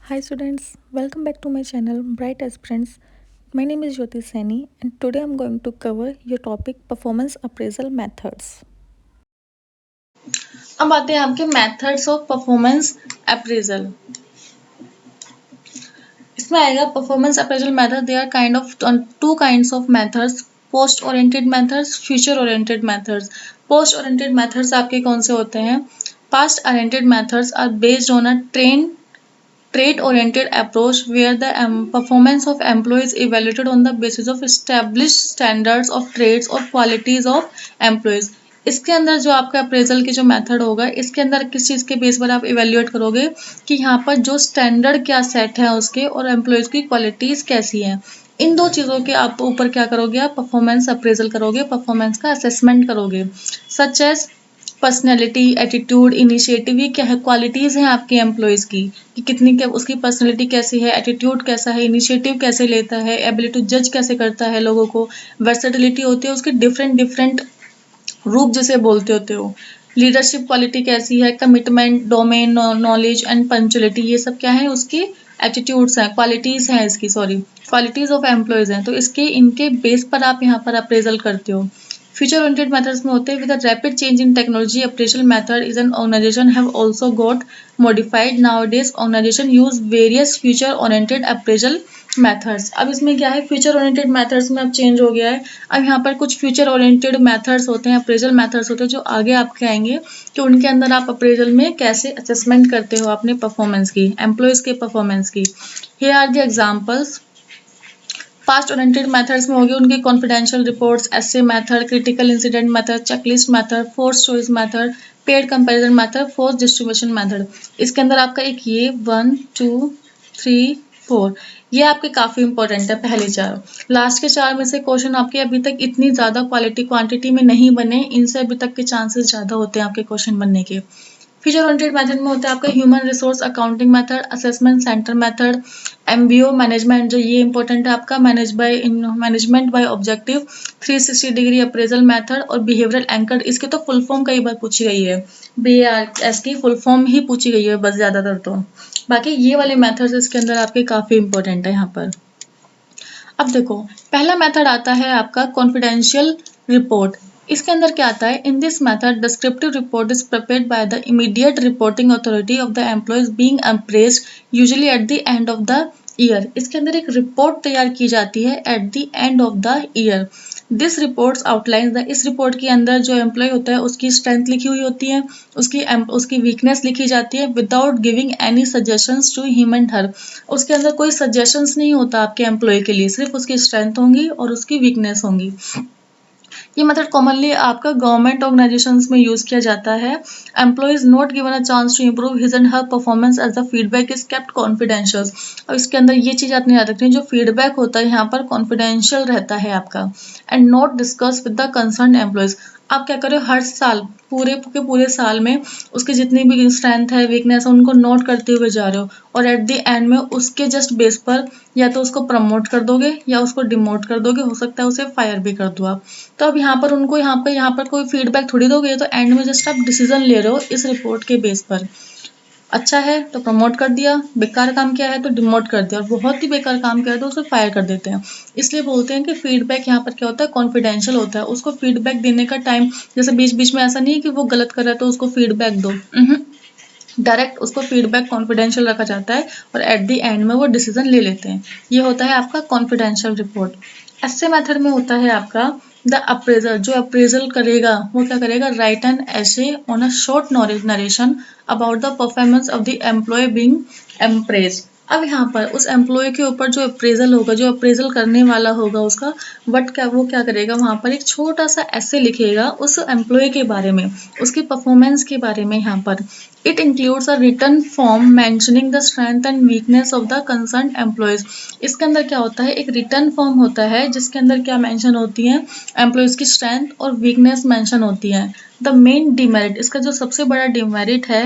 Hi students, welcome back to my channel Bright Aspirants. My name is Jyoti Saini and today I'm going to cover your topic performance appraisal methods. अब आते हैं आपके methods of performance appraisal. इसमें आएगा performance appraisal method. They are kind of two kinds of methods, post oriented methods, future oriented methods. Post oriented methods आपके कौन से होते हैं? Past oriented methods are based on a trait oriented approach where the performance of employees evaluated on the basis of established standards of traits or qualities of employees। इसके अंदर जो आपका appraisal की जो मेथड होगा, इसके अंदर किस चीज़ के बेस पर आप इवेल्युएट करोगे कि यहाँ पर जो स्टैंडर्ड क्या सेट है उसके और एम्प्लॉयज़ की क्वालिटीज़ कैसी हैं। इन दो चीज़ों के आप ऊपर क्या करोगे, आप परफॉर्मेंस अप्रेजल करोगे, परफॉर्मेंस का असेसमेंट करोगे। Such as personality, attitude, initiative, ये क्या है, क्वालिटीज़ हैं आपके एम्प्लॉयज़ की कि कितनी क्या उसकी पर्सनैलिटी कैसी है, एटीट्यूड कैसा है, इनिशिएटिव कैसे लेता है, एबिलिटी टू जज कैसे करता है लोगों को, वर्सेटिलिटी होती है उसके डिफरेंट डिफरेंट रूप जिसे बोलते होते हो, लीडरशिप क्वालिटी कैसी है, commitment, domain knowledge and punctuality, ये सब क्या है उसकी एटीट्यूड्स हैं, क्वालिटीज़ हैं इसकी, सॉरी क्वालिटीज़ ऑफ एम्प्लॉयज़ हैं। तो इसके इनके बेस पर आप यहाँ पर अप्रेजल करते हो। फ्यूचर ओरिएंटेड मेथड्स में होते हैं with a rapid change in technology appraisal method is an organization have also got modified. Nowadays organization use various future oriented appraisal methods. अब इसमें क्या है, फ्यूचर ओरिएंटेड मेथड्स में अब चेंज हो गया है। अब यहाँ पर कुछ फ्यूचर ओरिएंटेड मेथड्स होते हैं, अप्रेजल मेथड्स होते हैं जो आगे आपके आएंगे कि उनके अंदर आप अप्रेजल में कैसे असेसमेंट करते हो अपने परफॉर्मेंस की, एम्प्लॉयज़ के परफॉर्मेंस की। Here are the examples. Fast oriented methods में होगी उनकी confidential reports, essay method, critical incident method, checklist method, force choice method, paired comparison method, force distribution method. इसके अंदर आपका एक ये 1 2 3 4 ये आपके काफ़ी इंपॉर्टेंट है, पहले चार। लास्ट के चार में से क्वेश्चन आपके अभी तक इतनी ज़्यादा क्वालिटी क्वांटिटी में नहीं बने, इनसे अभी तक के चांसेस ज़्यादा होते हैं आपके क्वेश्चन बनने के। फ्यूचर ओरिएंटेड मेथड में होता है आपका human resource accounting method, assessment centre method, MBO management, जो ये इंपॉर्टेंट है आपका, management by objective, 360 degree appraisal method और बिहेवियरल एंकर। इसके तो फुल फॉर्म कई बार पूछी गई है, बीआरएस की फुल फॉर्म ही पूछी गई है बस ज़्यादातर। तो बाकी ये वाले मेथड्स इसके अंदर आपके काफ़ी इंपॉर्टेंट है यहाँ पर। अब देखो, पहला मेथड आता है आपका कॉन्फिडेंशियल रिपोर्ट। इसके अंदर क्या आता है, इन this method descriptive report is prepared by the immediate reporting authority of the employees being appraised usually eight the end of the year. इसके अंदर एक रिपोर्ट तैयार की जाती है eight the end of the year. This reports outlines the, इस report के अंदर जो एम्प्लॉय होता है उसकी स्ट्रेंथ लिखी हुई होती है, उसकी वीकनेस लिखी जाती है without giving any suggestions to him and her. उसके अंदर कोई सजेशंस नहीं होता आपके एम्प्लॉय के लिए, सिर्फ उसकी स्ट्रेंथ होंगी और उसकी वीकनेस होंगी। ये मेथड कॉमनली आपका गवर्नमेंट ऑर्गेनाइजेशंस में यूज किया जाता है। Employees not given a chance to improve his and her performance as the feedback is kept confidential. और इसके अंदर ये चीज आपने याद रखनी है, जो फीडबैक होता है यहाँ पर कॉन्फिडेंशियल रहता है आपका, and not discuss with the concern employees. आप क्या करो, हर साल पूरे के पूरे साल में उसकी जितनी भी स्ट्रेंथ है, वीकनेस है, उनको नोट करते हुए जा रहे हो, और एट द एंड में उसके जस्ट बेस पर या तो उसको प्रमोट कर दोगे या उसको डिमोट कर दोगे, हो सकता है उसे फायर भी कर दो आप। तो अब यहाँ पर उनको यहाँ पर कोई फीडबैक थोड़ी दोगे, ये तो एंड में जस्ट आप डिसीजन ले रहे हो इस रिपोर्ट के बेस पर। अच्छा है तो प्रमोट कर दिया, बेकार काम किया है तो डिमोट कर दिया, और बहुत ही बेकार काम किया है तो उसे फायर कर देते हैं। इसलिए बोलते हैं कि फीडबैक यहाँ पर क्या होता है, कॉन्फिडेंशियल होता है। उसको फीडबैक देने का टाइम, जैसे बीच बीच में ऐसा नहीं है कि वो गलत कर रहा है तो उसको फीडबैक दो, डायरेक्ट उसको फीडबैक कॉन्फिडेंशियल रखा जाता है और एट द एंड में वो डिसीजन ले लेते हैं। ये होता है आपका कॉन्फिडेंशियल रिपोर्ट। ऐसे मेथड में होता है आपका द अप्रेजर, जो अप्रेजल करेगा वो क्या करेगा, write an essay on a short narration about the performance of the employee being appraised. अब यहाँ पर उस एम्प्लॉय के ऊपर जो अप्रेजल होगा, जो अप्रेजल करने वाला होगा उसका, बट क्या वो क्या करेगा, वहाँ पर एक छोटा सा ऐसे लिखेगा उस एम्प्लॉय के बारे में, उसकी परफॉर्मेंस के बारे में। यहाँ पर it includes a written form mentioning the strength and weakness of the concern employees. इसके अंदर क्या होता है, एक रिटन फॉर्म होता है जिसके अंदर क्या मेंशन होती है, एम्प्लॉयज की स्ट्रेंथ और वीकनेस मेंशन होती है। द मेन डिमेरिट, इसका जो सबसे बड़ा डिमेरिट है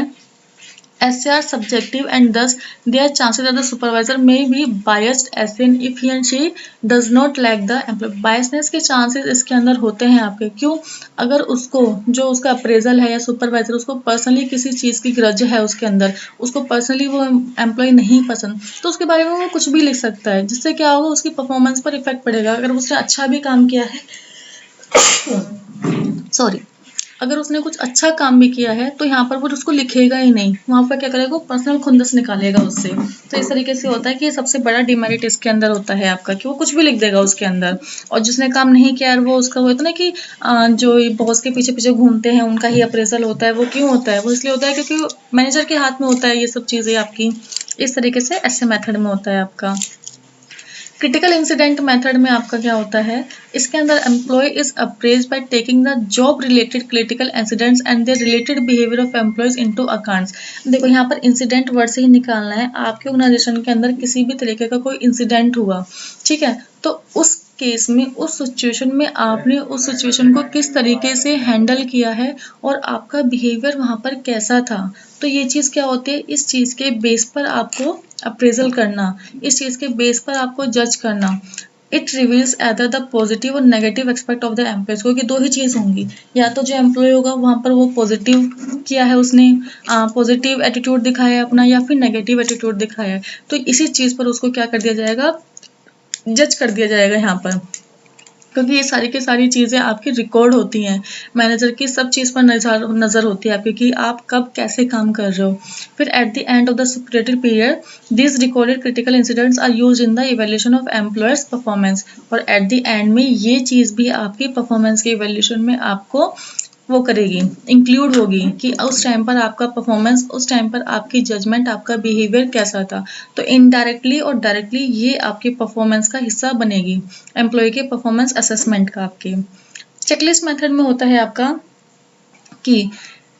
SCR subjective and thus there are chances that the supervisor may be biased SN if he and she does not lack the employee. Biasness के chances इसके अंदर होते हैं आपके, क्यों? अगर उसको जो उसका अप्रेजल है या सुपरवाइजर उसको पर्सनली किसी चीज़ की ग्रज है उसके अंदर, उसको पर्सनली वो एम्प्लॉय नहीं पसंद, तो उसके बारे में वो कुछ भी लिख सकता है, जिससे क्या होगा उसकी परफॉर्मेंस पर इफेक्ट पड़ेगा। अगर उसने अच्छा भी काम किया है सॉरी अगर उसने कुछ अच्छा काम भी किया है तो यहाँ पर वो उसको लिखेगा ही नहीं, वहाँ पर क्या करेगा, पर्सनल खुंदस निकालेगा उससे। तो इस तरीके से होता है कि ये सबसे बड़ा डिमेरिट इसके अंदर होता है आपका, कि वो कुछ भी लिख देगा उसके अंदर, और जिसने काम नहीं किया है वो उसका वो होता है ना कि जो बॉस के पीछे पीछे घूमते हैं उनका ही अप्रेजल होता है। वो क्यों होता है? वो इसलिए होता है क्योंकि मैनेजर के हाथ में होता है ये सब चीज़ें आपकी। इस तरीके से ऐसे मेथड में होता है आपका। क्रिटिकल इंसिडेंट मेथड में आपका क्या होता है, इसके अंदर employee is appraise by taking the job related critical incidents and the related behaviour of employees into accounts. देखो यहाँ पर इंसिडेंट वर्ड से ही निकालना है, आपके ऑर्गेनाइजेशन के अंदर किसी भी तरीके का कोई इंसिडेंट हुआ, ठीक है, तो उस केस में उस सिचुएशन में आपने उस सिचुएशन को किस तरीके से हैंडल किया है और आपका बिहेवियर वहाँ पर कैसा था। तो ये चीज़ क्या होती है, इस चीज़ के बेस पर आपको अप्रेजल करना, इस चीज़ के बेस पर आपको जज करना। It reveals either the positive और negative aspect of the employees, क्योंकि दो ही चीज़ होंगी, या तो जो एम्प्लॉय होगा वहाँ पर वो पॉजिटिव किया है, उसने पॉजिटिव एटीट्यूड दिखाया है अपना, या फिर नेगेटिव एटीट्यूड दिखाया है। तो इसी चीज़ पर उसको क्या कर दिया जाएगा, जज कर दिया जाएगा यहाँ पर, क्योंकि ये सारी की सारी चीज़ें आपकी रिकॉर्ड होती हैं। मैनेजर की सब चीज़ पर नज़र होती है आपकी कि आप कब कैसे काम कर रहे हो। फिर at the end of the separated period this recorded critical incidents are used in the evaluation of employers performance. और एट द एंड में ये चीज़ भी आपकी परफॉर्मेंस के इवैल्यूएशन में आपको वो करेगी, इंक्लूड होगी कि उस टाइम पर आपका परफॉर्मेंस, उस टाइम पर आपकी जजमेंट, आपका बिहेवियर कैसा था। तो इनडायरेक्टली और डायरेक्टली ये आपके परफॉर्मेंस का हिस्सा बनेगी, एम्प्लॉय के परफॉर्मेंस असेसमेंट का आपके। चेकलिस्ट मेथड में होता है आपका कि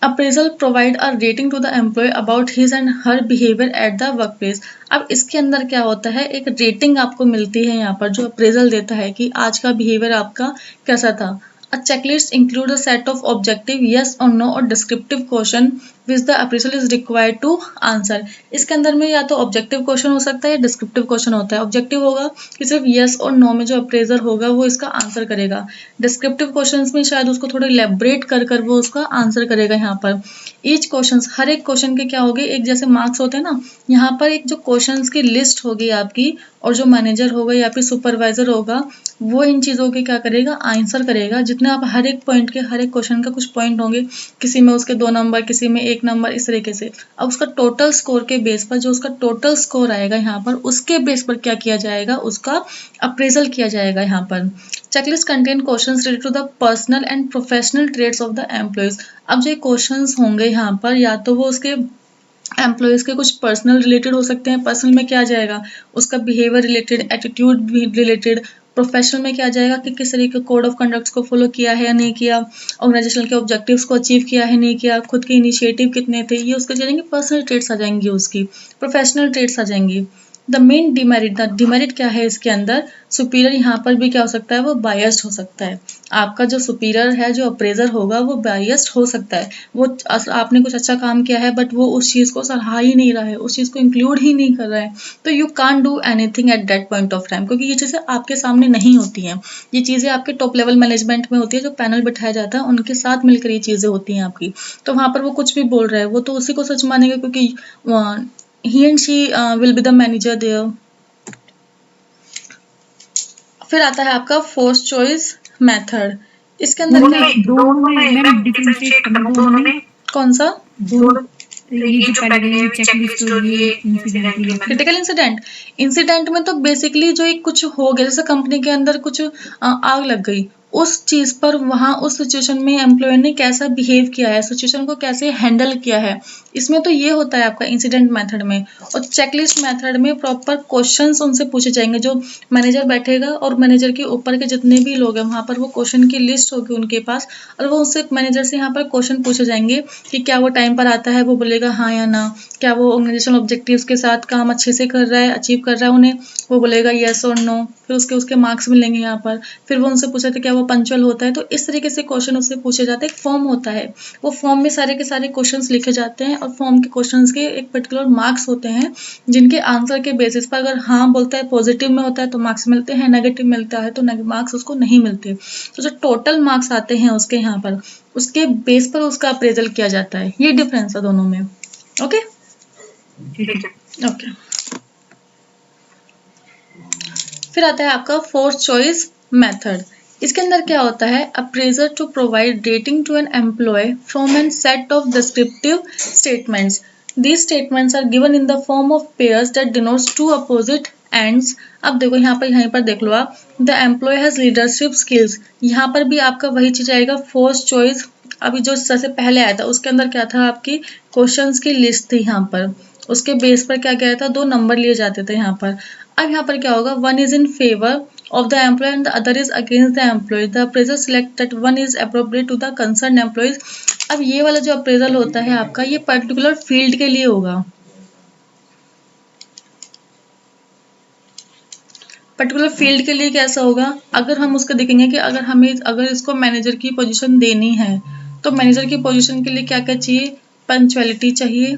appraisal provide a rating to the employee about his and her behaviour at the work place. अब इसके अंदर क्या होता है, एक रेटिंग आपको मिलती है यहाँ पर, जो अप्रेजल देता है कि आज का बिहेवियर आपका कैसा था। A checklist includes a set of objective yes or no और descriptive question which the appraisal is required to answer। इसके अंदर में या तो ऑब्जेक्टिव क्वेश्चन हो सकता है या डिस्क्रिप्टिव क्वेश्चन होता है। ऑब्जेक्टिव होगा कि सिर्फ यस और नो में जो अप्रेजर होगा वो इसका आंसर करेगा। डिस्क्रिप्टिव क्वेश्चंस में शायद उसको थोड़ा इलेबरेट कर कर वो उसका आंसर करेगा यहाँ पर। ईच क्वेश्चन, हर एक क्वेश्चन के क्या होगे, एक जैसे मार्क्स होते हैं ना, यहाँ पर एक जो क्वेश्चंस की लिस्ट होगी आपकी, और जो मैनेजर होगा या फिर सुपरवाइजर होगा वो इन चीज़ों के क्या करेगा, आंसर करेगा। जितने आप हर एक पॉइंट के, हर एक क्वेश्चन का कुछ पॉइंट होंगे, किसी में उसके 2 नंबर, किसी में 1 नंबर, इस तरीके से। अब उसका टोटल स्कोर के बेस पर, जो उसका टोटल स्कोर आएगा यहाँ पर, उसके बेस पर क्या किया जाएगा, उसका अप्रेजल किया जाएगा यहाँ पर। Checklist contain questions related to the personal and professional traits of the employees. अब जो क्वेश्चंस होंगे यहाँ पर, या तो वो उसके एम्प्लॉयज़ के कुछ पर्सनल रिलेटेड हो सकते हैं। पर्सनल में क्या जाएगा, उसका बिहेवियर रिलेटेड, एटीट्यूड भी रिलेटेड। प्रोफेशनल में क्या जाएगा कि किस तरीके कोड ऑफ कंडक्ट्स को फॉलो किया है या नहीं किया, ऑर्गेनाइजेशन के ऑब्जेक्टिव्स को अचीव किया है नहीं किया, खुद के इनिशिएटिव कितने थे, ये उसके जाएंगे। पर्सनल ट्रेड्स आ जाएंगी उसकी, प्रोफेशनल ट्रेड्स आ जाएंगी। The main demerit, the demerit क्या है इसके अंदर, सुपीरियर यहाँ पर भी क्या हो सकता है, वो बायस्ड हो सकता है। आपका जो सुपीरियर है, जो अप्रेजर होगा, वो बायस्ड हो सकता है। वो आपने कुछ अच्छा काम किया है बट वो उस चीज़ को सराहा ही नहीं रहा है, उस चीज़ को इंक्लूड ही नहीं कर रहा है। तो you can't do anything at that point of time, क्योंकि ये चीज़ें आपके सामने नहीं होती हैं। ये चीज़ें आपके टॉप लेवल मैनेजमेंट में होती है, जो पैनल बिठाया जाता है उनके साथ मिलकर ये चीज़ें होती हैं आपकी। तो वहाँ पर वो कुछ भी बोल रहा है, वो तो उसी को सच मानेगा, क्योंकि he and she will be the manager there। फिर आता है आपका फोर्स चॉइस मेथड। इसके अंदर क्या, दोनों में मैम डिफरेंशिएट करना दोनों में। कौन सा, दोनों ये जो पहले गए चेकलिस्ट और ये इंसिडेंट ये क्रिटिकल इंसिडेंट। इंसिडेंट में तो बेसिकली जो एक कुछ हो गया, जैसे कंपनी के अंदर कुछ आग लग गई, उस चीज़ पर वहाँ उस सिचुएशन में एम्प्लॉय ने कैसा बिहेव किया है, सिचुएशन को कैसे हैंडल किया है, इसमें तो ये होता है आपका इंसिडेंट मेथड में। और चेकलिस्ट मेथड में प्रॉपर क्वेश्चंस उनसे पूछे जाएंगे। जो मैनेजर बैठेगा और मैनेजर के ऊपर के जितने भी लोग हैं, वहाँ पर वो क्वेश्चन की लिस्ट होगी उनके पास, और वो उससे मैनेजर से यहाँ पर क्वेश्चन पूछे जाएंगे कि क्या वो टाइम पर आता है, वो बोलेगा हाँ या ना। क्या वो ऑर्गेनाइजेशनल ऑब्जेक्टिव्स के साथ काम अच्छे से कर रहा है, अचीव कर रहा है उन्हें, वो बोलेगा येस और नो। फिर उसके मार्क्स मिलेंगे यहाँ पर। फिर वो उनसे पूछा था क्या वो वो पंचुअल होता है, तो इस तरीके से क्वेश्चन उससे पूछे जाते हैं। एक फॉर्म होता है, वो फॉर्म में सारे के सारे क्वेश्चंस लिखे जाते हैं और फॉर्म के क्वेश्चंस के एक पर्टिकुलर मार्क्स होते हैं, जिनके आंसर के बेसिस पर अगर हाँ बोलता है, पॉजिटिव में होता है तो मार्क्स मिलते हैं, नेगेटिव मिलता है तो मार्क्स उसको नहीं मिलते। तो जो टोटल मार्क्स आते हैं उसके यहाँ पर, उसके बेस पर उसका अप्रेजल किया जाता है। ये डिफरेंस है दोनों में। ओके ठीक है। ओके। फिर आता है आपका फोर्थ चॉइस मेथड। इसके अंदर क्या होता है, appraiser to provide rating to an employee from an set of descriptive statements. These statements are given in the form of pairs that denotes two opposite ends. अब देखो यहाँ पर देख लो आप, the employee has leadership skills. यहाँ पर भी आपका वही चीज आएगा, फोर्थ चॉइस। अभी जो सबसे पहले आया था उसके अंदर क्या था, आपकी क्वेश्चंस की लिस्ट थी यहाँ पर, उसके बेस पर क्या गया था, 2 नंबर लिए जाते थे यहाँ पर। अब यहाँ पर क्या होगा, one is in favour of the employee and the other is against the employee. The appraiser select that one is appropriate to the concerned employees. अब ये वाला जो अप्रेजल होता है आपका, ये पर्टिकुलर फील्ड के लिए होगा। पर्टिकुलर फील्ड के लिए कैसा होगा, अगर हम उसको देखेंगे कि अगर इसको मैनेजर की पोजीशन देनी है, तो मैनेजर की पोजीशन के लिए क्या क्या चाहिए, पंक्चुअलिटी चाहिए।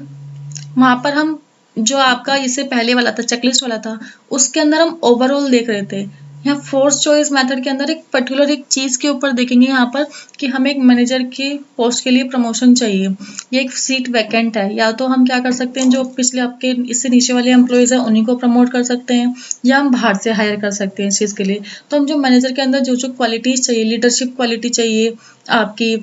वहां पर हम जो आपका इससे पहले वाला था, चेकलिस्ट वाला था, उसके अंदर हम ओवरऑल देख रहे थे। यहाँ फोर्थ चॉइस मेथड के अंदर एक पर्टिकुलर एक चीज के ऊपर देखेंगे यहाँ पर कि हमें एक मैनेजर के पोस्ट के लिए प्रमोशन चाहिए, ये एक सीट वैकेंट है, या तो हम क्या कर सकते हैं, जो पिछले आपके इससे नीचे वाले एम्प्लॉयज हैं उन्हीं को प्रमोट कर सकते हैं, या हम बाहर से हायर कर सकते हैं इस चीज के लिए। तो हम जो मैनेजर के अंदर जो जो क्वालिटीज चाहिए, लीडरशिप क्वालिटी चाहिए आपकी,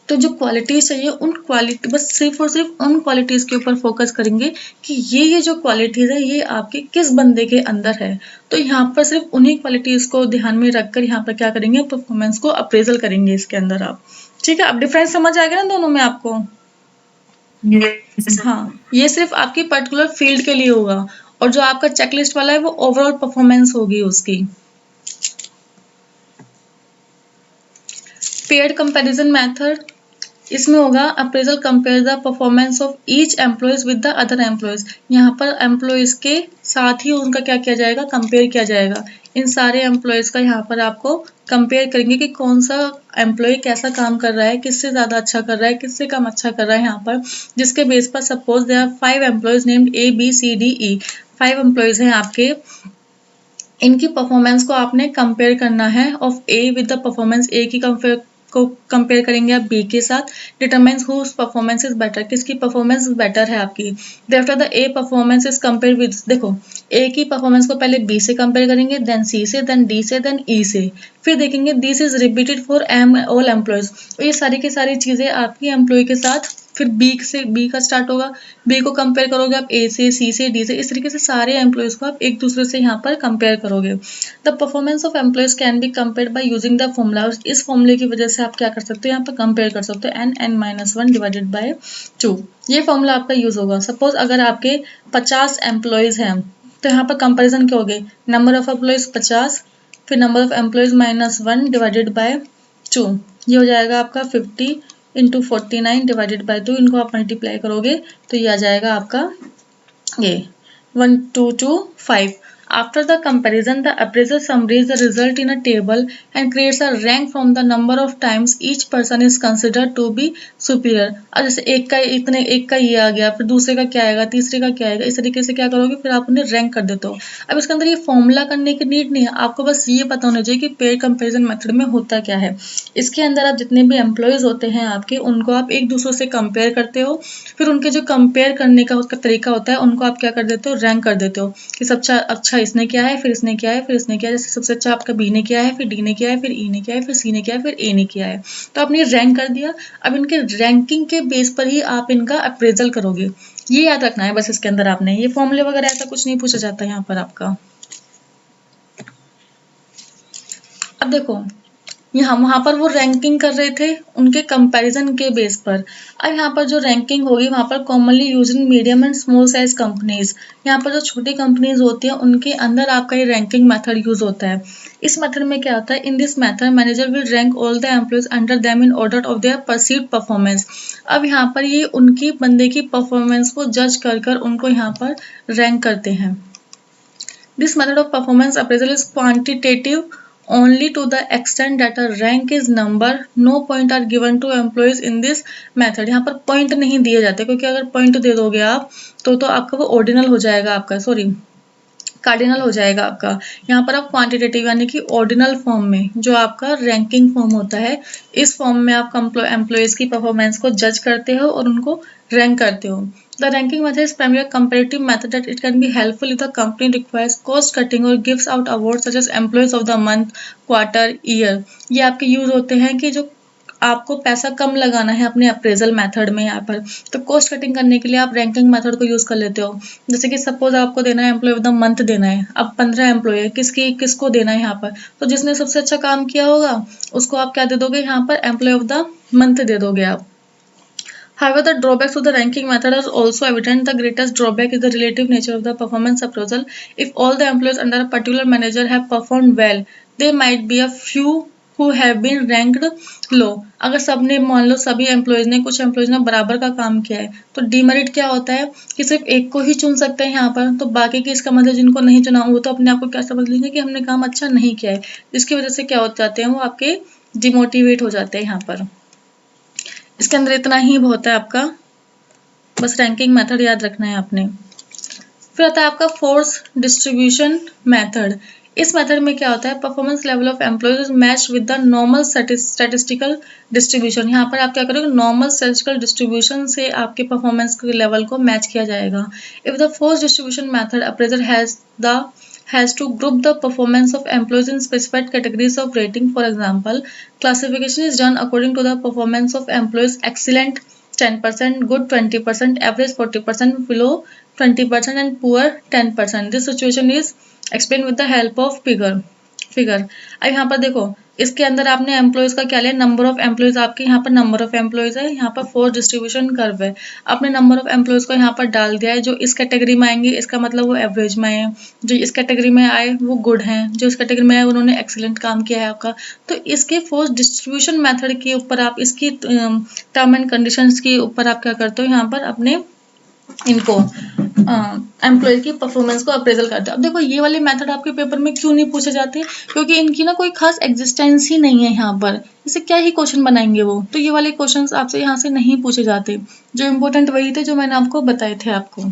तो जो क्वालिटीज चाहिए उन क्वालिटी, बस सिर्फ और सिर्फ उन क्वालिटीज के ऊपर फोकस करेंगे कि ये जो क्वालिटीज है ये आपके किस बंदे के अंदर है। तो यहाँ पर सिर्फ उन्हीं क्वालिटीज को ध्यान में रखकर यहाँ पर क्या करेंगे, परफॉर्मेंस को अप्रेजल करेंगे इसके अंदर आप। ठीक है, अब डिफरेंस समझ आ गया ना दोनों में आपको। Yes. हाँ, ये सिर्फ आपकी पर्टिकुलर फील्ड के लिए होगा, और जो आपका चेकलिस्ट वाला है वो ओवरऑल परफॉर्मेंस होगी उसकी। पेयर्ड कंपैरिजन मेथड, इसमें होगा appraisal compare the performance of each employees with the other employees. यहाँ पर एम्प्लॉयज के साथ ही उनका क्या किया जाएगा, कंपेयर किया जाएगा। इन सारे एम्प्लॉयज का यहाँ पर आपको कंपेयर करेंगे कि कौन सा एम्प्लॉय कैसा काम कर रहा है, किससे ज्यादा अच्छा कर रहा है, किससे कम अच्छा कर रहा है यहाँ पर, जिसके बेस पर suppose there are 5 employees named A B C D E. 5 employees हैं आपके, इनकी परफॉर्मेंस को आपने कंपेयर करना है, of A with the performance A की कंपेयर करेंगे आप बी के साथ। Determines whose performance is better, किसकी परफॉर्मेंस बेटर है आपकी। After the A performance is compare with, देखो ए की परफॉर्मेंस को पहले बी से कंपेयर करेंगे, देन सी से, देन डी से, देन ई से, फिर देखेंगे this is repeated for all employees. ये सारी की सारी चीजें आपकी एम्प्लॉय के साथ, फिर बी का स्टार्ट होगा, बी को कंपेयर करोगे आप ए से, सी से, डी से, इस तरीके से सारे एम्प्लॉयज को आप एक दूसरे से यहाँ पर कंपेयर करोगे। The performance of employees can be compare by using the formula. इस फॉर्मूले की वजह से आप क्या कर सकते हो, यहाँ पर कंपेयर कर सकते हो n(n-1) डिवाइडेड बाय 2। ये फॉर्मूला आपका यूज होगा। सपोज अगर आपके 50 एम्प्लॉयज हैं, तो यहाँ पर कंपेरिजन क्या होगे, नंबर ऑफ एम्प्लॉयज 50, फिर number of employees -1 divided by 2, ये हो जाएगा आपका 50 इंटू 49 डिवाइडेड बाय 2। इनको आप मल्टीप्लाई करोगे तो ये आ जाएगा आपका ये 1225। After the comparison, the appraiser summarizes the result in a table and creates a rank from the number of times each person is considered to be superior. अब जैसे एक का ये आ गया, फिर दूसरे का क्या आएगा, तीसरे का क्या आएगा, इस तरीके से क्या करोगे, फिर आप उन्हें रैंक कर देते हो। अब इसके अंदर ये फॉर्मूला करने की नीड नहीं है, आपको बस ये पता होना चाहिए कि पेयर कंपैरिजन मेथड में होता क्या है। इसके अंदर आप जितने भी एम्प्लॉयज होते हैं आपके, उनको आप एक दूसरे से कंपेयर करते हो, फिर उनके जो कंपेयर करने का उसका तरीका होता है उनको आप क्या कर देते हो, रैंक कर देते हो कि सबसे अच्छा इसने किया है, फिर इसने किया है, फिर इसने किया है। जैसे सबसे अच्छा आपका बी ने किया है, फिर डी ने किया है, फिर ई ने किया है, फिर सी ने किया है, फिर ए ने किया है, तो आपने रैंक कर दिया। अब इनके रैंकिंग के बेस पर ही आप इनका अप्रेजल करोगे, ये याद रखना है बस। इसके अंदर आपने ये फॉर्मूले वगैरह ऐसा कुछ नहीं पूछा जाता यहाँ पर आपका। अब देखो यहाँ वहां पर वो रैंकिंग कर रहे थे उनके कंपैरिजन के बेस पर। अब यहाँ पर जो रैंकिंग होगी वहां पर commonly use in medium and small size companies, यहाँ पर जो छोटी कंपनीज होती है उनके अंदर आपका ये रैंकिंग मेथड यूज होता है। इस मेथड में क्या होता है, इन this method manager will rank all the employees under them in order of their perceived performance. अब यहाँ पर ये उनकी बंदे की परफॉर्मेंस को जज कर उनको यहाँ पर रैंक करते हैं। This method of performance appraisal is quantitative only to the extent that a rank is number, no point are given to employees in this method। यहाँ पर point नहीं दिए जाते, क्योंकि अगर point दे दोगे आप तो आपका वो ऑर्डिनल हो जाएगा, आपका सॉरी कार्डिनल हो जाएगा आपका। यहाँ पर आप क्वांटिटेटिव यानी कि ऑर्डिनल फॉर्म में, जो आपका रैंकिंग फॉर्म होता है, इस फॉर्म में आप एम्प्लॉयज की परफॉर्मेंस को जज करते हो और उनको रैंक करते हो। The ranking method is primary comparative method that it can be helpful if the company requires cost cutting और gives out award such as employees of the month, quarter, year. ये आपके यूज होते हैं कि जो आपको पैसा कम लगाना है अपने अप्रेजल मेथड में, यहाँ पर तो कॉस्ट कटिंग करने के लिए आप रैंकिंग मेथड को यूज कर लेते हो। जैसे कि सपोज आपको देना है एम्प्लॉय ऑफ द मंथ देना है, अब 15 एम्प्लॉय है, किसको देना है यहाँ पर, तो जिसने सबसे अच्छा काम किया होगा उसको आप क्या दे दोगे, यहाँ पर एम्प्लॉय ऑफ द मंथ दे दोगे आप। However, the drawbacks to the ranking method are also evident. The greatest drawback is the relative nature of the performance appraisal. If all the employees under a particular manager have performed well, there might be a few who have been ranked low. अगर सबने मान लो सभी employees ने, कुछ employees ने बराबर का काम किया है, तो डीमेरिट क्या होता है कि सिर्फ एक को ही चुन सकते हैं यहाँ पर, तो बाकी की इसका मतलब जिनको नहीं चुना वो तो अपने आप को क्या समझ लेंगे कि हमने काम अच्छा नहीं किया है, जिसकी वजह से क्या हो जाते हैं, वो आपके डिमोटिवेट हो जाते हैं यहाँ पर। इसके अंदर इतना ही बहुत है आपका, बस रैंकिंग मेथड याद रखना है आपने। फिर आता है आपका फोर्स डिस्ट्रीब्यूशन मेथड। इस मेथड में क्या होता है, performance level of employees is match with the normal statistical distribution. यहाँ पर आप क्या करोगे, नॉर्मल स्टैटिस्टिकल डिस्ट्रीब्यूशन से आपके परफॉर्मेंस के लेवल को मैच किया जाएगा। If the force distribution method appraisal has to group the performance of employees in specified categories of rating. For example, classification is done according to the performance of employees: excellent 10%, good 20%, average 40%, below 20% and poor 10%. This situation is explained with the help of figure। अब यहाँ पर देखो, इसके अंदर आपने employees का क्या लिया, नंबर ऑफ एम्प्लॉयज, आपके यहाँ पर नंबर ऑफ एम्प्लॉयज है, यहाँ पर फोर्स डिस्ट्रीब्यूशन कर्व है, आपने नंबर ऑफ एम्प्लॉयज को यहाँ पर डाल दिया है। जो इस कैटेगरी में आएंगे इसका मतलब वो एवरेज में आए, जो इस कैटेगरी में आए वो गुड हैं, जो इस कैटेगरी में आए उन्होंने एक्सीलेंट काम किया है आपका। तो इसके फोर्स डिस्ट्रीब्यूशन मेथड के ऊपर आप इसकी टर्म एंड कंडीशंस के ऊपर आप क्या करते हो, यहाँ पर अपने इनको एम्प्लॉय की परफॉर्मेंस को अप्रेजल करते हैं। अब देखो ये वाले मेथड आपके पेपर में क्यों नहीं पूछे जाते, क्योंकि इनकी ना कोई खास एग्जिस्टेंस ही नहीं है यहाँ पर, इसे क्या ही क्वेश्चन बनाएंगे वो, तो ये वाले क्वेश्चंस आपसे यहाँ से नहीं पूछे जाते। जो इम्पोर्टेंट वही थे जो मैंने आपको बताए थे आपको।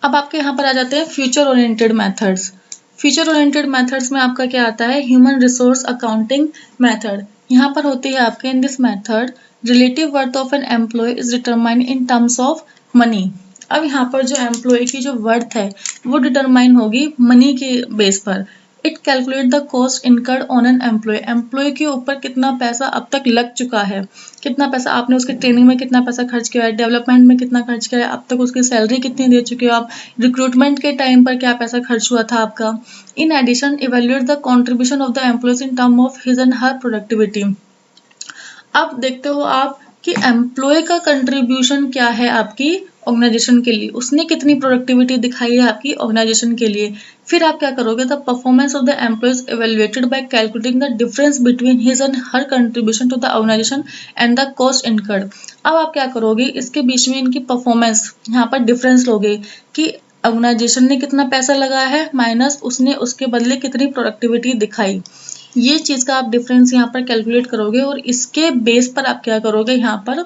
अब आपके यहाँ पर आ जाते हैं future oriented methods. Future oriented methods में आपका क्या आता है, ह्यूमन रिसोर्स अकाउंटिंग मेथड। यहाँ पर होती है आपके, in this method relative worth of an employee is determined in terms of money. अब यहाँ पर जो एम्प्लॉय की जो वर्थ है वो डिटरमाइन होगी मनी के बेस पर। It calculate the cost incurred on an employee. Employee के ऊपर कितना पैसा अब तक लग चुका है, कितना पैसा आपने उसके ट्रेनिंग में कितना पैसा खर्च किया है, डेवलपमेंट में कितना खर्च किया है, अब तक उसकी सैलरी कितनी दे चुके हो आप, रिक्रूटमेंट के टाइम पर क्या पैसा खर्च हुआ था आपका। In addition evaluate the contribution of the employees in term of his and her productivity. अब देखते हो आप कि एम्प्लॉय का कंट्रीब्यूशन क्या है आपकी ऑर्गेनाइजेशन के लिए, उसने कितनी प्रोडक्टिविटी दिखाई है आपकी ऑर्गेनाइजेशन के लिए। फिर आप क्या करोगे, the performance of the employees evaluated by calculating the difference between his and her contribution to the organization and the cost incurred. अब आप क्या करोगे, इसके बीच में इनकी परफॉर्मेंस यहाँ पर डिफरेंस लोगे कि ऑर्गेनाइजेशन ने कितना पैसा लगाया है माइनस उसने उसके बदले कितनी प्रोडक्टिविटी दिखाई। ये चीज का आप डिफरेंस यहाँ पर कैलकुलेट करोगे और इसके बेस पर आप क्या करोगे, यहाँ पर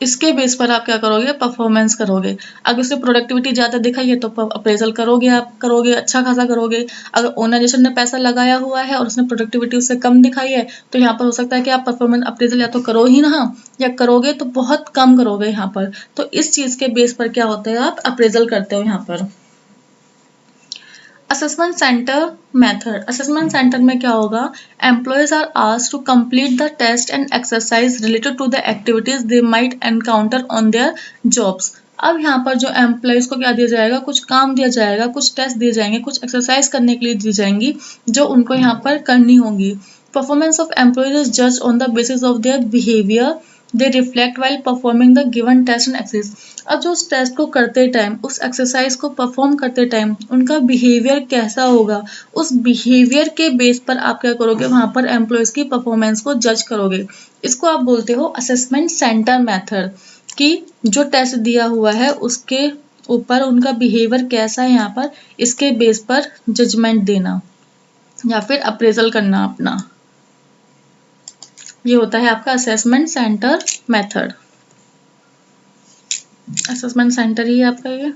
इसके बेस पर आप क्या करोगे, परफॉर्मेंस करोगे। अगर उसने प्रोडक्टिविटी ज्यादा दिखाई है तो अप्रेजल करोगे, आप करोगे अच्छा खासा करोगे। अगर ऑर्गेनाइजेशन ने पैसा लगाया हुआ है और उसने प्रोडक्टिविटी उससे कम दिखाई है तो यहाँ पर हो सकता है कि आप परफॉर्मेंस अप्रेजल या तो करो ही ना, या करोगे तो बहुत कम करोगे यहाँ पर। तो इस चीज के बेस पर क्या होता है, आप अप्रेजल करते हो यहाँ पर। Assessment centre method. Assessment centre में क्या होगा, employees are asked to complete the test and exercise related to the activities they might encounter on their jobs. अब यहाँ पर जो एम्प्लॉयज को क्या दिया जाएगा, कुछ काम दिया जाएगा, कुछ टेस्ट दिए जाएंगे, कुछ एक्सरसाइज करने के लिए दी जाएंगी जो उनको यहाँ पर करनी होंगी। Performance of employees is judged on the basis of their behaviour they reflect while performing the given test and exercise. अब जो उस टेस्ट को करते टाइम, उस एक्सरसाइज को परफॉर्म करते टाइम उनका बिहेवियर कैसा होगा, उस बिहेवियर के बेस पर आप क्या करोगे, वहां पर एम्प्लॉयज की परफॉर्मेंस को जज करोगे। इसको आप बोलते हो असेसमेंट सेंटर मेथड, कि जो टेस्ट दिया हुआ है उसके ऊपर उनका बिहेवियर कैसा है यहाँ पर, इसके बेस पर जजमेंट देना या फिर अप्रेजल करना अपना। ये होता है आपका assessment centre method. Assessment centre ही है आपका ये।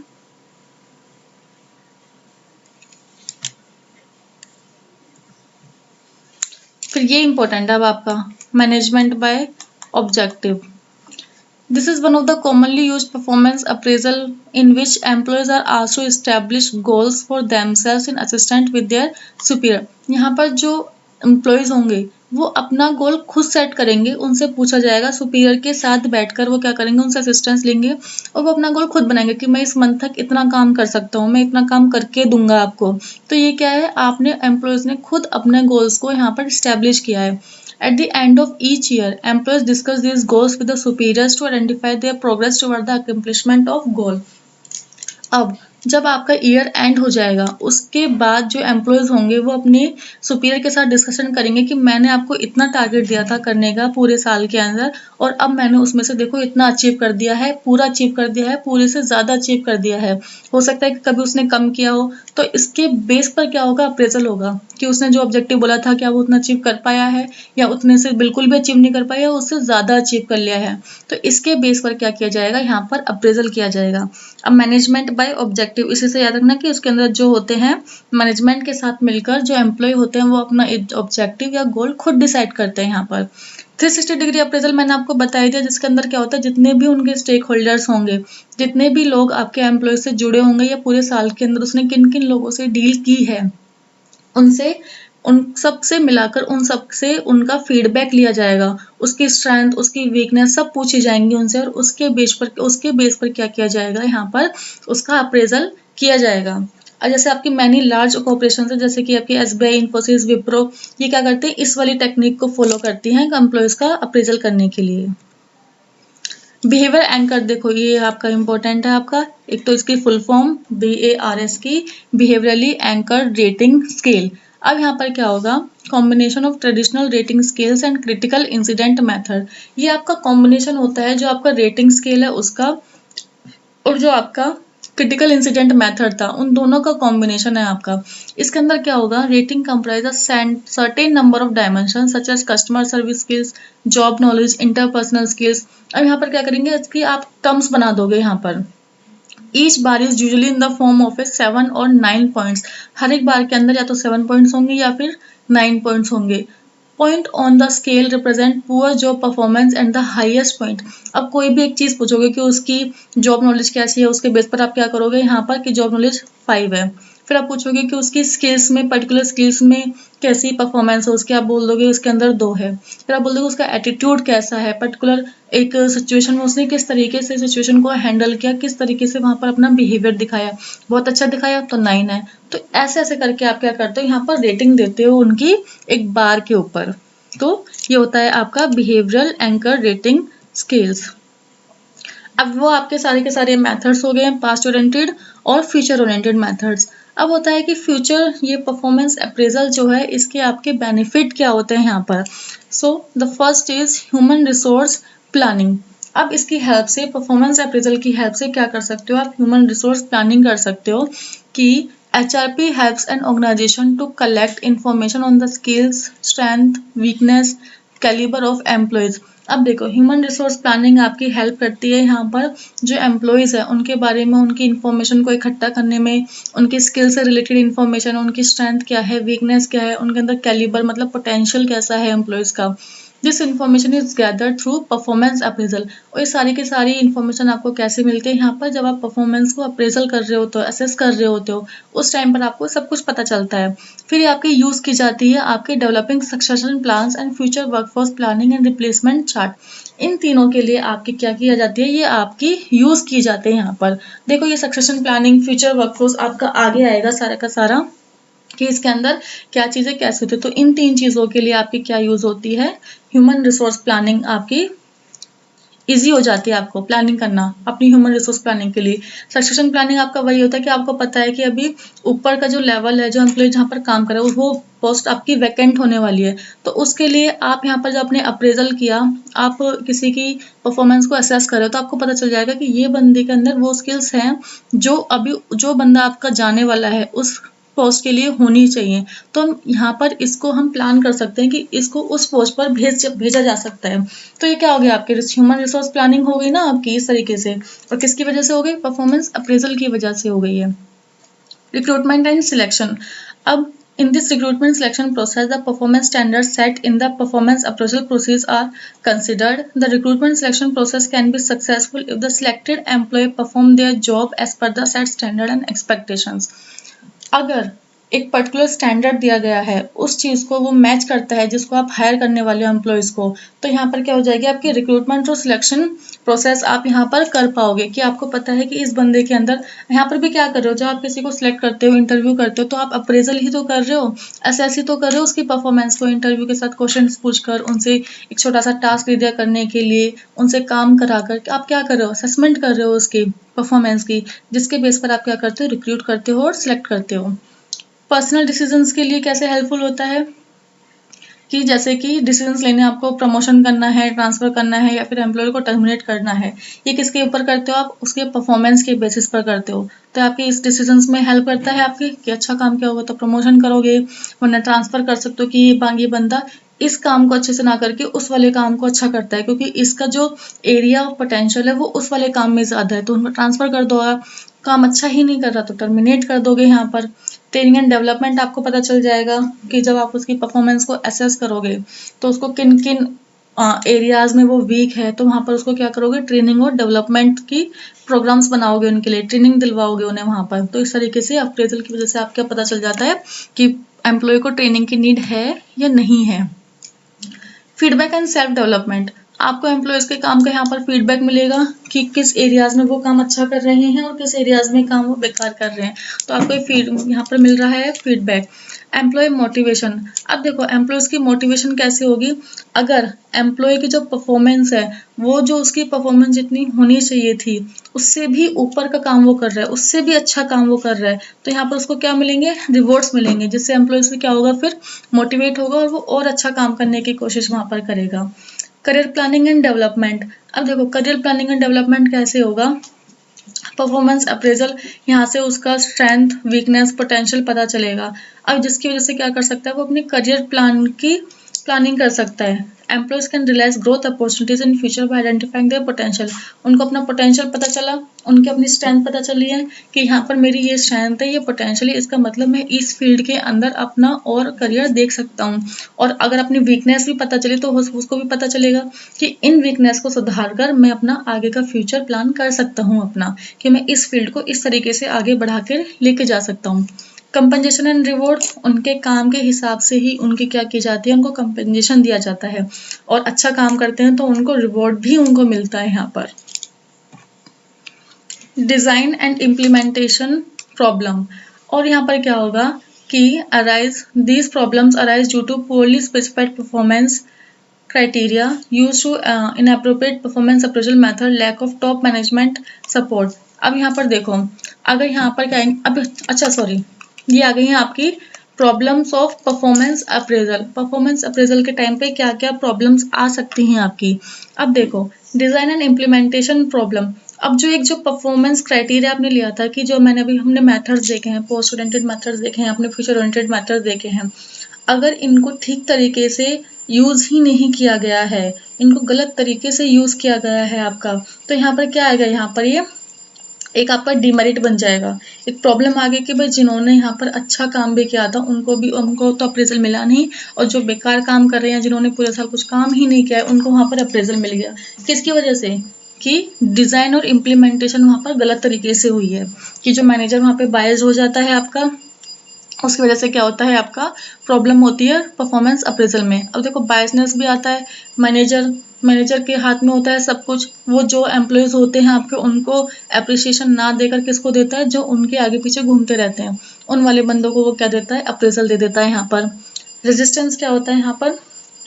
फिर ये इंपॉर्टेंट है अब आपका management by objective. This is one of the commonly used performance appraisal in which employees are asked to establish goals for themselves in assistant with their superior। यहाँ पर जो एम्प्लॉयज होंगे वो अपना गोल खुद सेट करेंगे, उनसे पूछा जाएगा, सुपीरियर के साथ बैठकर वो क्या करेंगे, उनसे असिस्टेंस लेंगे और वो अपना गोल खुद बनाएंगे कि मैं इस मंथ तक इतना काम कर सकता हूँ, मैं इतना काम करके दूंगा आपको। तो ये क्या है, आपने एम्प्लॉयज ने खुद अपने गोल्स को यहाँ पर स्टैब्लिश किया है। At the end of each year, employees discuss these goals with the superiors to identify their progress toward the accomplishment of goal। अब जब आपका ईयर एंड हो जाएगा उसके बाद जो एम्प्लॉयज होंगे वो अपने सुपीरियर के साथ डिस्कशन करेंगे कि मैंने आपको इतना टारगेट दिया था करने का पूरे साल के अंदर और अब मैंने उसमें से देखो इतना अचीव कर दिया है, पूरा अचीव कर दिया है, पूरे से ज़्यादा अचीव कर दिया है। हो सकता है कि कभी उसने कम किया हो, तो इसके बेस पर क्या होगा, अप्रेजल होगा कि उसने जो ऑब्जेक्टिव बोला था क्या वो उतना अचीव कर पाया है या उतने से बिल्कुल भी अचीव नहीं कर पाया, उससे ज़्यादा अचीव कर लिया है। तो इसके बेस पर क्या किया जाएगा, यहाँ पर अप्रेजल किया जाएगा। अब मैनेजमेंट बाय ऑब्जेक्टिव, इसी से याद रखना कि उसके अंदर जो होते हैं मैनेजमेंट के साथ मिलकर जो एम्प्लॉय होते हैं वो अपना ऑब्जेक्टिव या गोल खुद डिसाइड करते हैं। यहाँ पर 360 डिग्री अप्रेजल मैंने आपको बता दिया, जिसके अंदर क्या होता है, जितने भी उनके स्टेक होल्डर्स होंगे, जितने भी लोग आपके एम्प्लॉय से जुड़े होंगे या पूरे साल के अंदर उसने किन किन लोगों से डील की है, उनसे उन सब से मिलाकर उन सब से उनका फीडबैक लिया जाएगा, उसकी स्ट्रेंथ, उसकी वीकनेस सब पूछी जाएंगी उनसे और उसके बेस पर क्या किया जाएगा, यहाँ पर उसका अप्रेजल किया जाएगा। और जैसे आपकी मैनी लार्ज कॉर्पोरेशन है, जैसे कि आपकी एसबीआई, इन्फोसिस, विप्रो, ये क्या करते हैं, इस वाली टेक्निक को फॉलो करती हैं एम्प्लॉयज का अप्रेजल करने के लिए। बिहेवियर एंकर, देखो ये आपका इंपॉर्टेंट है आपका, एक तो इसकी फुल फॉर्म BARS की, बिहेवियरली एंकर रेटिंग स्केल। अब यहाँ पर क्या होगा, combination of traditional rating scales and critical incident method. ये आपका कॉम्बिनेशन होता है जो आपका रेटिंग स्केल है उसका और जो आपका क्रिटिकल इंसिडेंट मेथड था, उन दोनों का कॉम्बिनेशन है आपका। इसके अंदर क्या होगा, rating comprise certain number of dimension such as customer service skills, job knowledge, interpersonal skills. अब यहाँ पर क्या करेंगे, इसकी आप टर्म्स बना दोगे यहाँ पर। Each bar is usually in the form of a 7 और 9 पॉइंट्स। हर एक बार के अंदर या तो 7 पॉइंट्स होंगे या फिर 9 पॉइंट्स होंगे। Point on the scale represent poor job performance and the highest point. अब कोई भी एक चीज पूछोगे कि उसकी जॉब नॉलेज कैसी है, उसके बेस पर आप क्या करोगे यहाँ पर कि जॉब नॉलेज 5 है। फिर आप पूछोगे कि उसकी स्किल्स में, पर्टिकुलर स्किल्स में कैसी परफॉर्मेंस है उसकी, आप बोल दोगे उसके अंदर 2 है। फिर आप बोल दोगे उसका एटीट्यूड कैसा है, पर्टिकुलर एक सिचुएशन में उसने किस तरीके से सिचुएशन को हैंडल किया, किस तरीके से वहां पर अपना बिहेवियर दिखाया, बहुत अच्छा दिखाया तो 9 है। तो ऐसे ऐसे करके आप क्या करते हो, यहाँ पर रेटिंग देते हो उनकी एक बार के ऊपर। तो ये होता है आपका बिहेवियरल एंकर रेटिंग स्केल्स। अब वो आपके सारे के सारे मेथड्स हो गए हैं, पास्ट ओरिएंटेड और फ्यूचर ओरिएंटेड मेथड्स। अब होता है कि फ्यूचर, ये परफॉर्मेंस अप्रेजल जो है इसके आपके बेनिफिट क्या होते हैं यहाँ पर। So the first is human resource planning. अब इसकी हेल्प से, परफॉर्मेंस अप्रेजल की हेल्प से क्या कर सकते हो आप, ह्यूमन रिसोर्स प्लानिंग कर सकते हो कि HRP helps an organization to collect information on the skills, strength, weakness, caliber of employees। अब देखो ह्यूमन रिसोर्स प्लानिंग आपकी हेल्प करती है यहाँ पर जो एम्प्लॉयज़ है उनके बारे में, उनकी इन्फॉर्मेशन को इकट्ठा करने में, उनकी स्किल से रिलेटेड इन्फॉर्मेशन, उनकी स्ट्रेंथ क्या है, वीकनेस क्या है, उनके अंदर कैलिबर मतलब पोटेंशियल कैसा है एम्प्लॉयज़ का। This information is gathered through performance appraisal. और ये सारी की सारी इन्फॉर्मेशन आपको कैसे मिलती है, यहाँ पर जब आप परफॉर्मेंस को अप्रेजल कर रहे होते हो, असेस कर रहे होते हो, उस टाइम पर आपको सब कुछ पता चलता है। फिर ये आपकी यूज़ की जाती है आपके developing succession plans and future workforce planning and replacement chart. इन तीनों के लिए आपकी क्या किया जाती है, ये आपकी यूज़ की जाती है यहाँ पर। देखो ये सक्सेशन प्लानिंग, फ्यूचर वर्कफोर्स आपका आगे आएगा सारा का सारा कि इसके अंदर क्या चीज़ें कैसे होती है। तो इन 3 चीज़ों के लिए आपकी क्या यूज़ होती है, ह्यूमन रिसोर्स प्लानिंग आपकी ईजी हो जाती है आपको प्लानिंग करना अपनी ह्यूमन रिसोर्स प्लानिंग के लिए। सक्सेशन प्लानिंग आपका वही होता है कि आपको पता है कि अभी ऊपर का जो लेवल है, जो एम्प्लॉय जहाँ पर काम कर रहा है, वो पोस्ट आपकी वैकेंट होने वाली है। तो उसके लिए आप यहाँ पर जब आपने अप्रेजल किया, आप किसी की परफॉर्मेंस को असेस कर रहे हो, तो आपको पता चल जाएगा कि ये बंदे के अंदर वो स्किल्स हैं जो अभी जो बंदा आपका जाने वाला है उस पोस्ट के लिए होनी चाहिए। तो हम यहाँ पर इसको हम प्लान कर सकते हैं कि इसको उस पोस्ट पर भेजा जा सकता है। तो ये क्या हो गया, आपके ह्यूमन रिसोर्स प्लानिंग हो गई ना आपकी इस तरीके से। और किसकी वजह से हो गई, परफॉर्मेंस अप्रेजल की वजह से हो गई है। Recruitment and selection. अब in this recruitment selection process, the performance standards set in the performance appraisal process are considered. The recruitment selection process can be successful if the selected employee perform their job as per the set standard and expectations. अगर एक particular standard दिया गया है, उस चीज़ को वो match करता है जिसको आप हायर करने वाले हो एम्प्लॉयज़ को, तो यहाँ पर क्या हो जाएगी, आपकी रिक्रूटमेंट और सिलेक्शन प्रोसेस आप यहाँ पर कर पाओगे कि आपको पता है कि इस बंदे के अंदर। यहाँ पर भी क्या कर रहे हो, जब आप किसी को सिलेक्ट करते हो, इंटरव्यू करते हो, तो आप अप्रेजल ही तो कर रहे हो, असेस ही तो कर रहे हो उसकी परफॉर्मेंस को, इंटरव्यू के साथ क्वेश्चन पूछकर, उनसे एक छोटा सा टास्क दे दिया करने के लिए, उनसे काम करा कर आप क्या कर रहे हो, असेसमेंट कर रहे हो उसकी परफॉर्मेंस की, जिसके बेस पर आप क्या करते हो, रिक्रूट करते हो और सिलेक्ट करते हो। पर्सनल डिसीजंस के लिए कैसे हेल्पफुल होता है कि जैसे कि डिसीजंस लेने, आपको प्रमोशन करना है, ट्रांसफर करना है, या फिर एम्प्लॉय को टर्मिनेट करना है, ये किसके ऊपर करते हो आप, उसके परफॉर्मेंस के बेसिस पर करते हो। तो आपके इस डिसीजंस में हेल्प करता है आपके कि अच्छा काम किया होगा तो प्रमोशन करोगे, वरना ट्रांसफर कर सकते हो कि ये बंदा इस काम को अच्छे से ना करके उस वाले काम को अच्छा करता है, क्योंकि इसका जो एरिया ऑफ पोटेंशियल है वो उस वाले काम में ज़्यादा है, तो उनको ट्रांसफर कर दो। आप काम अच्छा ही नहीं कर रहा तो टर्मिनेट कर दोगे यहाँ पर। ट्रेनिंग एंड डेवलपमेंट आपको पता चल जाएगा कि जब आप उसकी परफॉर्मेंस को असेस करोगे, तो उसको किन किन एरियाज में वो वीक है, तो वहाँ पर उसको क्या करोगे, ट्रेनिंग और डेवलपमेंट की प्रोग्राम्स बनाओगे, उनके लिए ट्रेनिंग दिलवाओगे उन्हें वहाँ पर। तो इस तरीके से अप्रेजल की वजह से आपको पता चल जाता है कि एम्प्लॉय को ट्रेनिंग की नीड है या नहीं है। फीडबैक एंड सेल्फ डेवलपमेंट, आपको एम्प्लॉयज़ के काम का यहाँ पर फीडबैक मिलेगा कि किस एरियाज़ में वो काम अच्छा कर रहे हैं और किस एरियाज़ में काम वो बेकार कर रहे हैं। तो आपको यहाँ पर मिल रहा है फीडबैक। एम्प्लॉय मोटिवेशन, अब देखो एम्प्लॉयज़ की मोटिवेशन कैसे होगी, अगर एम्प्लॉय की जो परफॉर्मेंस है, वो जो उसकी परफॉर्मेंस जितनी होनी चाहिए थी उससे भी ऊपर का काम वो कर रहा है, उससे भी अच्छा काम वो कर रहा है, तो यहाँ पर उसको क्या मिलेंगे, रिवॉर्ड्स मिलेंगे, जिससे एम्प्लॉय से क्या होगा, फिर मोटिवेट होगा और वो और अच्छा काम करने की कोशिश वहाँ पर करेगा। करियर प्लानिंग एंड डेवलपमेंट, अब देखो करियर प्लानिंग एंड डेवलपमेंट कैसे होगा, परफॉर्मेंस अप्रेजल, यहाँ से उसका स्ट्रेंथ, वीकनेस, पोटेंशियल पता चलेगा। अब जिसकी वजह से क्या कर सकता है, वो अपने करियर प्लान की प्लानिंग कर सकता है। Employees can realise growth opportunities in future by identifying their potential, उनको अपना पोटेंशियल पता चला, उनकी अपनी स्ट्रेंथ पता चली है कि यहाँ पर मेरी ये स्ट्रेंथ है, ये पोटेंशियल है, इसका मतलब मैं इस फील्ड के अंदर अपना और करियर देख सकता हूँ। और अगर अपनी वीकनेस भी पता चली तो उसको भी पता चलेगा कि इन वीकनेस को सुधार कर मैं अपना आगे का फ्यूचर प्लान कर सकता हूँ अपना, कि मैं इस फील्ड को इस तरीके से आगे बढ़ा कर लेके जा सकता हूँ। कंपनसेशन एंड रिवॉर्ड, उनके काम के हिसाब से ही उनकी क्या की जाती है, उनको कंपनसेशन दिया जाता है, और अच्छा काम करते हैं तो उनको रिवॉर्ड भी उनको मिलता है यहाँ पर। डिज़ाइन एंड इम्प्लीमेंटेशन प्रॉब्लम, और यहाँ पर क्या होगा कि these problems arise due to poorly specified performance criteria used to inappropriate performance appraisal method, lack of top management support। अब यहाँ पर देखो, अगर यहाँ पर क्या है, अब अच्छा सॉरी, ये आ गई है आपकी problems of performance appraisal. Performance appraisal के टाइम पे क्या क्या प्रॉब्लम्स आ सकती हैं आपकी। अब देखो डिजाइन एंड इम्प्लीमेंटेशन प्रॉब्लम, अब जो एक जो परफॉर्मेंस क्राइटेरिया आपने लिया था कि जो मैंने अभी हमने मेथड्स देखे हैं, पोस्ट ओरिएंटेड मेथड्स देखे हैं, अपने फ्यूचर ओरिएंटेड मेथड्स देखे हैं, अगर इनको ठीक तरीके से यूज़ ही नहीं किया गया है, इनको गलत तरीके से यूज़ किया गया है आपका, तो यहाँ पर क्या आएगा, यहाँ पर ये एक आपका डिमेरिट बन जाएगा। एक प्रॉब्लम आ गई कि भाई जिन्होंने यहाँ पर अच्छा काम भी किया था उनको तो अप्रेजल मिला नहीं, और जो बेकार काम कर रहे हैं, जिन्होंने पूरे साल कुछ काम ही नहीं किया है, उनको वहाँ पर अप्रेजल मिल गया। किसकी वजह से, कि डिज़ाइन और इम्प्लीमेंटेशन वहाँ पर गलत तरीके से हुई है, कि जो मैनेजर वहाँ पे बायस्ड हो जाता है आपका, उसकी वजह से क्या होता है, आपका प्रॉब्लम होती है परफॉर्मेंस अप्रेजल में। अब देखो बायसनेस भी आता है, मैनेजर के हाथ में होता है सब कुछ, वो जो एम्प्लॉयज़ होते हैं आपके उनको अप्रिसिएशन ना देकर किसको देता है, जो उनके आगे पीछे घूमते रहते हैं, उन वाले बंदों को वो क्या देता है, अप्रेजल दे देता है यहाँ पर। रेजिस्टेंस क्या होता है यहाँ पर,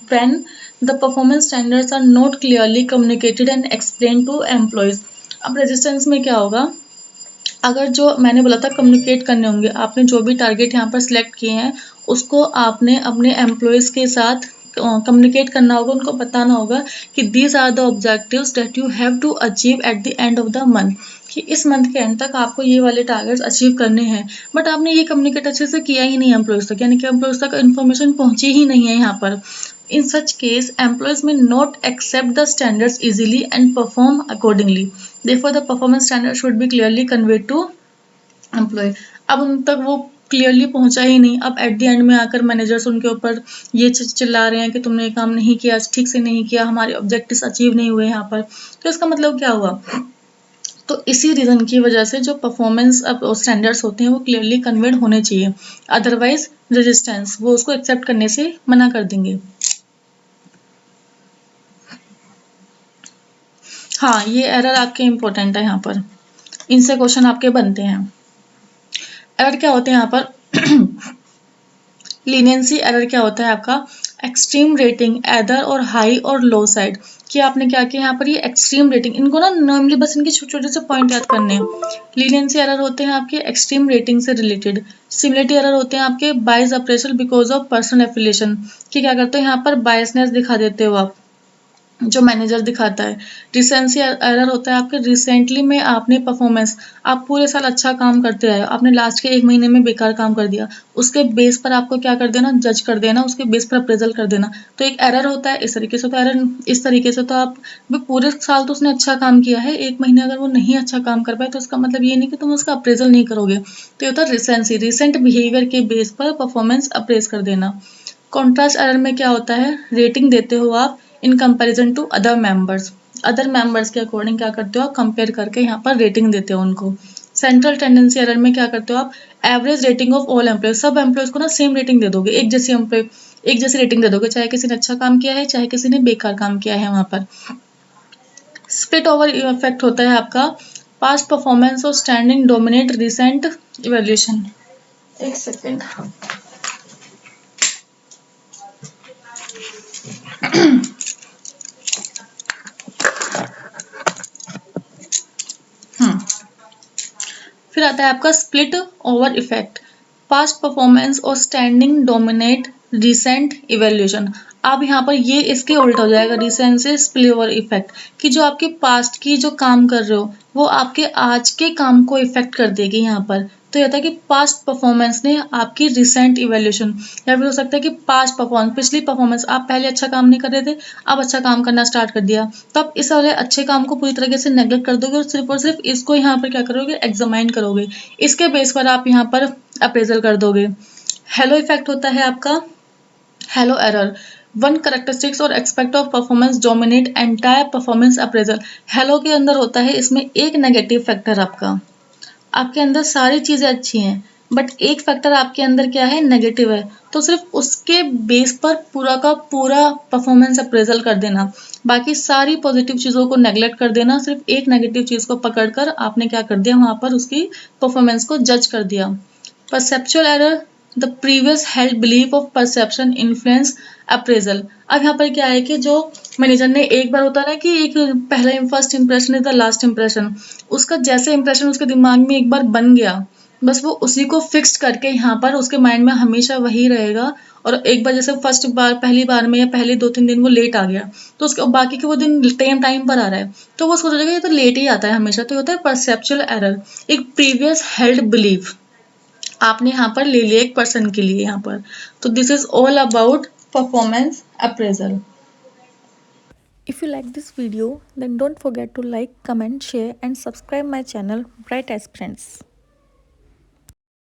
when the performance standards are not clearly communicated and explain to employees. अब रेजिस्टेंस में क्या होगा, अगर जो मैंने बोला था कम्युनिकेट करने होंगे, आपने जो भी टारगेट यहाँ पर सिलेक्ट किए हैं उसको आपने अपने एम्प्लॉयज़ के साथ कम्युनिकेट करना होगा, उनको बताना होगा कि these are the objectives that you have to achieve at the end of the month, कि इस मंथ के एंड तक आपको ये वाले टारगेट्स अचीव करने हैं। बट आपने ये कम्युनिकेट अच्छे से किया ही नहीं एम्प्लॉयज़ तक, यानी कि एम्प्लॉयज़ तक इन्फॉर्मेशन पहुंची ही नहीं है यहाँ पर। In such case, employees may not accept the standards easily and perform accordingly. Therefore, the performance standard should be clearly conveyed to employee. अब उन तक वो क्लियरली पहुंचा ही नहीं, अब एट द एंड में आकर मैनेजर्स उनके ऊपर ये चिल्ला रहे हैं कि तुमने ये काम नहीं किया, ठीक से नहीं किया, हमारे ऑब्जेक्टिव्स अचीव नहीं हुए यहाँ पर, तो इसका मतलब क्या हुआ। तो इसी रीज़न की वजह से जो परफॉर्मेंस अब स्टैंडर्ड्स होते हैं वो क्लियरली कन्वेड होने चाहिए, अदरवाइज रेजिस्टेंस वो उसको एक्सेप्ट करने से मना कर देंगे। हाँ, ये एरर आपके इम्पोर्टेंट है यहाँ पर, इनसे क्वेश्चन आपके बनते हैं। एरर क्या होते हैं यहाँ पर लीनियंसी एरर क्या होता है आपका, एक्सट्रीम रेटिंग एदर और हाई और लो साइड, कि आपने क्या किया यहाँ पर ये एक्सट्रीम रेटिंग, इनको ना नॉर्मली बस इनके छोटे छोटे से पॉइंट याद करने हैं। लीनियंसी एरर होते हैं आपके एक्सट्रीम रेटिंग से रिलेटेड। सिमिलरिटी एरर होते हैं आपके bias appraisal because of personal affiliation, कि क्या करते हो यहाँ पर बायसनेस दिखा देते हो आप, जो मैनेजर दिखाता है। रिसेंसी एरर होता है आपके रिसेंटली में आपने परफॉर्मेंस, आप पूरे साल अच्छा काम करते रहे, आपने लास्ट के 1 महीने में बेकार काम कर दिया, उसके बेस पर आपको क्या कर देना, जज कर देना, उसके बेस पर अप्रेजल कर देना, तो एक एरर होता है। इस तरीके से तो एरर, इस तरीके से तो आप भी पूरे साल तो उसने अच्छा काम किया है, 1 महीने अगर वो नहीं अच्छा काम कर पाए तो उसका मतलब ये नहीं कि तुम उसका अप्रेजल नहीं करोगे, तो ये होता है रिसेंसी, रिसेंट बिहेवियर के बेस पर परफॉर्मेंस अप्रेज कर देना। कॉन्ट्रास्ट एरर में क्या होता है, रेटिंग देते हो आप in comparison to other members के अकॉर्डिंग क्या करते हो आप, कंपेयर करके यहाँ पर रेटिंग देते हो उनको। सेंट्रल टेंडेंसी एरर में क्या करते हो आप, average rating of all employees, सब एम्प्लॉयज को ना सेम रेटिंग दे दोगे, एक जैसी रेटिंग दे दोगे, चाहे किसी ने अच्छा काम किया है चाहे किसी ने बेकार काम किया है वहां पर। स्प्लिट ओवर इफेक्ट होता है आपका, पास्ट परफॉर्मेंस और स्टैंडिंग डोमिनेट रिसेंट इवैल्यूएशन। एक सेकेंड। फिर आता है आपका split over effect, past performance और स्टैंडिंग डोमिनेट रिसेंट इवेल्यूशन। अब यहाँ पर ये इसके उल्टा हो जाएगा, रिसेंट से स्प्लिट ओवर इफेक्ट, कि जो आपके पास्ट की जो काम कर रहे हो वो आपके आज के काम को इफेक्ट कर देगी यहाँ पर। तो ये होता है कि पास्ट परफॉर्मेंस ने आपकी रिसेंट इवेल्यूशन, या फिर हो सकता है कि पास्ट परफॉर्मेंस, पिछली परफॉर्मेंस, आप पहले अच्छा काम नहीं कर रहे थे, अब अच्छा काम करना स्टार्ट कर दिया, तो आप इस वाले अच्छे काम को पूरी तरीके से नेगलेक्ट कर दोगे और सिर्फ इसको यहाँ पर क्या करोगे, एग्जामाइन करोगे, इसके बेस पर आप यहाँ पर अप्रेजल कर दोगे। हेलो इफेक्ट होता है आपका, हेलो एरर, वन करेक्टरिस्टिक्स और expect of performance dominate entire performance appraisal. Hello के अंदर होता है इसमें एक नेगेटिव फैक्टर आपका, आपके अंदर सारी चीजें अच्छी हैं बट एक फैक्टर आपके अंदर क्या है, नेगेटिव है, तो सिर्फ उसके बेस पर पूरा का पूरा परफॉर्मेंस अप्रेजल कर देना, बाकी सारी पॉजिटिव चीज़ों को नेगलेक्ट कर देना, सिर्फ एक नेगेटिव चीज़ को पकड़कर आपने क्या कर दिया, वहां पर उसकी परफॉर्मेंस को जज कर दिया। Perceptual error, the previous held belief of perception influence appraisal. अब यहाँ पर क्या है कि जो मैनेजर ने एक बार होता है ना कि एक पहला first impression is the last impression, उसका जैसे इंप्रेशन उसके दिमाग में एक बार बन गया, बस वो उसी को फिक्स्ड करके यहाँ पर उसके माइंड में हमेशा वही रहेगा। और एक बार जैसे फर्स्ट बार पहली बार में या पहले 2-3 दिन वो लेट आ गया, तो उसके बाकी के वो दिन टाइम पर आ रहा है, तो वो सोचेगा ये तो लेट ही आता है हमेशा, तो ये होता है परसेप्चुअल एरर, एक प्रीवियस हेल्ड बिलीफ आपने यहाँ पर ले लिया एक पर्सन के लिए यहाँ पर। तो this is all about performance appraisal. If you like this video, then don't forget to like, comment, share, and subscribe my channel Bright Aspirants.